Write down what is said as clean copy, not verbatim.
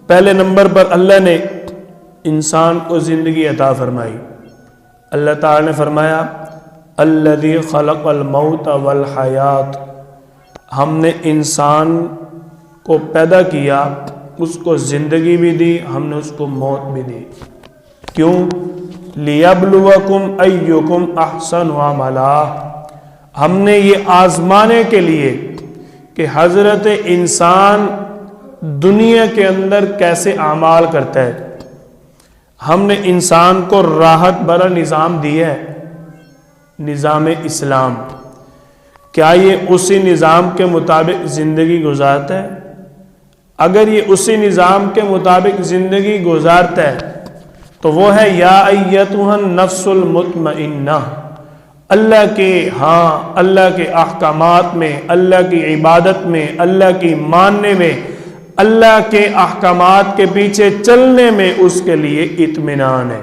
پہلے نمبر پر اللہ نے انسان کو زندگی عطا فرمائی. اللہ تعالی نے فرمایا الذی خلق الموت والحیات، ہم نے انسان کو پیدا کیا، اس کو زندگی بھی دی، ہم نے اس کو موت بھی دی. کیوں؟ لیبلوکم ایکم احسن عملا، ہم نے یہ آزمانے کے لیے کہ حضرت انسان دنیا کے اندر کیسے اعمال کرتا ہے. ہم نے انسان کو راحت بھرا نظام دیا ہے، نظام اسلام. کیا یہ اسی نظام کے مطابق زندگی گزارتا ہے؟ اگر یہ اسی نظام کے مطابق زندگی گزارتا ہے تو وہ ہے یا ایتھا النفس المطمئنہ. اللہ کے احکامات میں، اللہ کی عبادت میں، اللہ کی ماننے میں، اللہ کے احکامات کے پیچھے چلنے میں اس کے لیے اطمینان ہے.